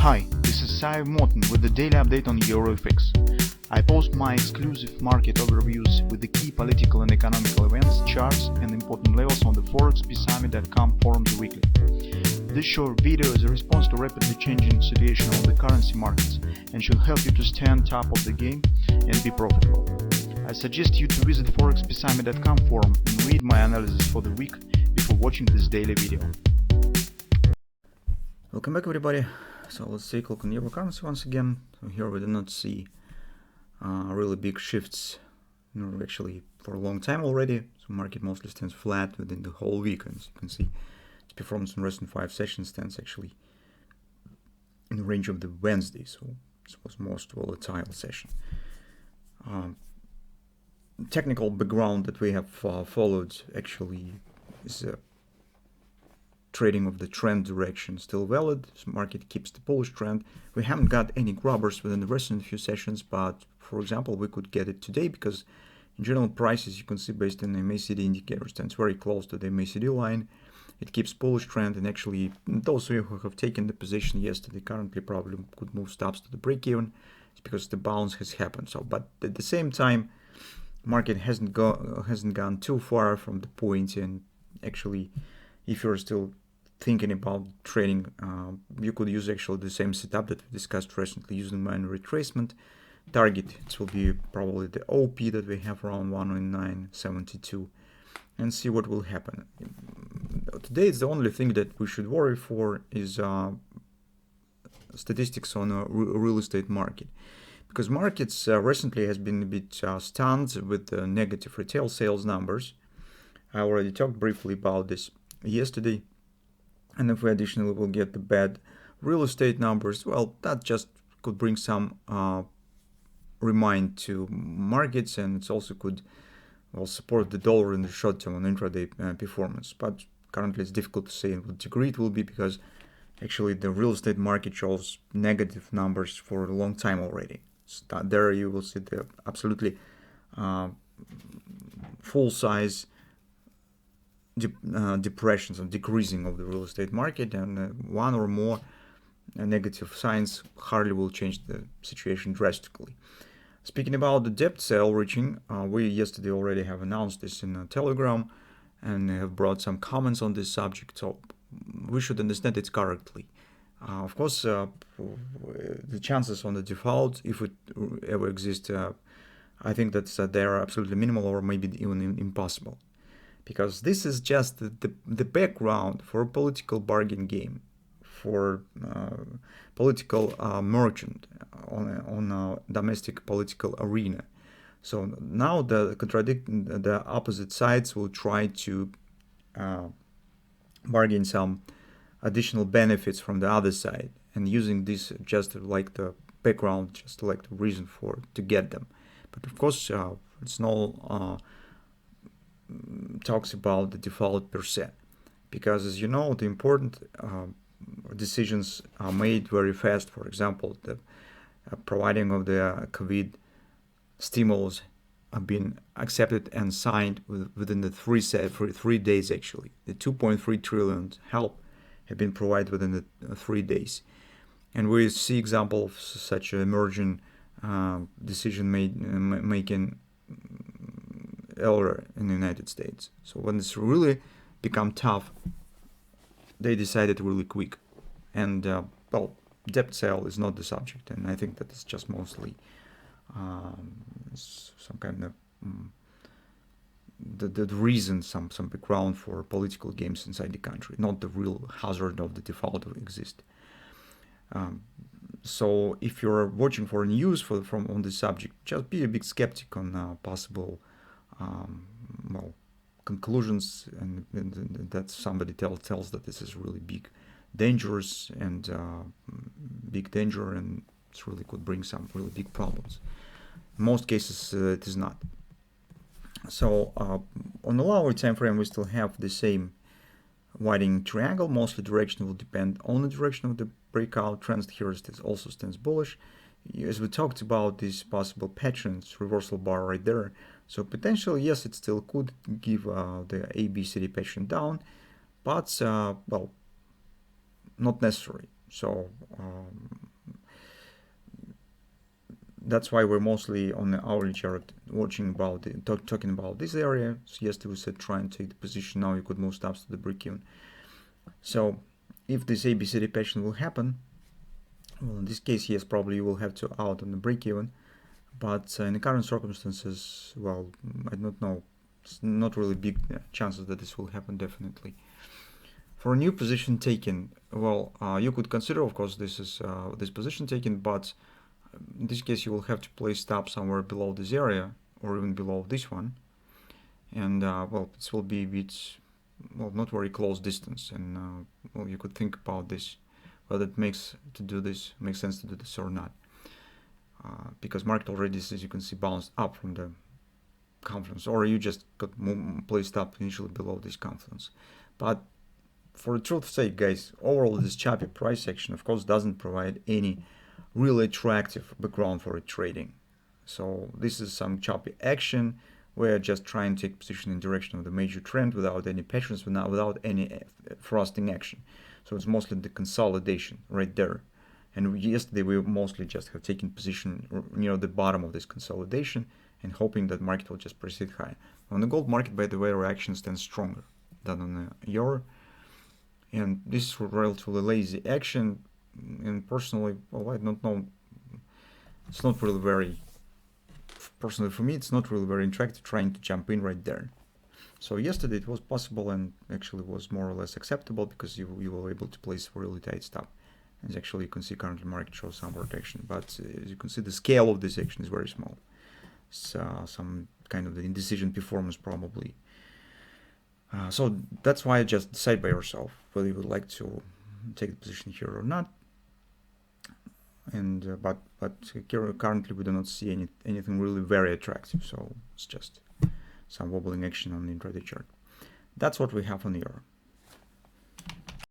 Hi, this is Sive Morten with the daily update on EuroFX. I post my exclusive market overviews with the key political and economical events, charts and important levels on the ForexPeaceArmy.com forums weekly. This short video is a response to rapidly changing situation on the currency markets and should help you to stay on top of the game and be profitable. I suggest you to visit ForexPeaceArmy.com forum and read my analysis for the week before watching this daily video. Welcome back, everybody. So let's take a look on euro currency once again. So here we do not see really big shifts, actually for a long time already. So market mostly stands flat within the whole week, and as you can see, its performance in recent 5 sessions stands actually in the range of the Wednesday. So this was most volatile session. Technical background that we have followed actually is trading of the trend direction still valid. So market keeps the bullish trend. We haven't got any grubbers within the recent few sessions, but for example, we could get it today because in general prices, you can see based on the MACD indicator, stands very close to the MACD line. It keeps bullish trend, and actually those of you who have taken the position yesterday currently probably could move stops to the break even. It's because the bounce has happened. So, but at the same time, market hasn't gone too far from the point, and actually, if you're still thinking about trading, you could use actually the same setup that we discussed recently using minor retracement. Target, it will be probably the OP that we have around 109.72, and see what will happen. Today, it's the only thing that we should worry for is statistics on a real estate market, because markets recently has been a bit stunned with the negative retail sales numbers. I already talked briefly about this yesterday. And if we additionally will get the bad real estate numbers, well, that just could bring some remind to markets, and it also could support the dollar in the short term on intraday performance. But currently it's difficult to say in what degree it will be, because actually the real estate market shows negative numbers for a long time already. So there you will see the absolutely full size depressions and decreasing of the real estate market, and one or more negative signs hardly will change the situation drastically. Speaking about the debt sale reaching, we yesterday already have announced this in Telegram and have brought some comments on this subject, so we should understand it correctly. Of course, the chances on the default, if it ever exists, I think that they are absolutely minimal or maybe even impossible. Because this is just the background for a political bargain game, for political merchant on a domestic political arena. So now the opposite sides will try to bargain some additional benefits from the other side, and using this just like the background, just like the reason to get them. But of course, it's no talks about the default per se, because as you know, the important decisions are made very fast. For example, the providing of the COVID stimulus have been accepted and signed within the 3 days. Actually, the 2.3 trillion help have been provided within the 3 days, and we see example of such emerging decision making earlier in the United States. So when it's really become tough, they decided really quick. And well, debt sale is not the subject, and I think that it's just mostly some kind of the reason, some background for political games inside the country, not the real hazard of the default exist. So if you're watching for news from on this subject, just be a big skeptic on possible well, conclusions, and that somebody tells that this is really dangerous, and big danger, and it really could bring some really big problems. In most cases, it is not. So on the lower time frame, we still have the same widening triangle. Mostly direction will depend on the direction of the breakout. Trend here also stands bullish. As we talked about these possible patterns, reversal bar right there. So potentially, yes, it still could give the ABCD pattern down, but well, not necessary. So that's why we're mostly on the hourly chart watching about talking about this area. So yesterday we said try and take the position. Now you could move stops to the break-even. So if this ABCD pattern will happen, well, in this case, yes, probably you will have to out on the break-even. But in the current circumstances, well, I don't know. It's not really big chances that this will happen, definitely. For a new position taken, well, you could consider, of course, this is this position taken, but in this case, you will have to place stop somewhere below this area or even below this one. And, well, this will be a bit, well, not very close distance. And, well, you could think about this, whether it makes sense to do this or not. Because market already, as you can see, bounced up from the confluence, or you just got placed up initially below this confluence. But for the truth's sake, guys, overall this choppy price action, of course, doesn't provide any really attractive background for trading. So this is some choppy action. We're just trying to take position in direction of the major trend without any patterns, without any thrusting action. So it's mostly the consolidation right there. And yesterday we mostly just have taken position near the bottom of this consolidation and hoping that market will just proceed high. On the gold market, by the way, reaction stands stronger than on the EUR. And this is relatively lazy action. And personally, well, I don't know. It's not really very, personally for me, it's not really very attractive trying to jump in right there. So yesterday it was possible and actually was more or less acceptable because you were able to place really tight stop. As actually you can see currently market shows some protection, but as you can see the scale of this action is very small. So some kind of the indecision performance probably. So that's why just decide by yourself whether you would like to take the position here or not. And but currently we do not see anything really very attractive. So it's just some wobbling action on the intraday chart. That's what we have on the euro.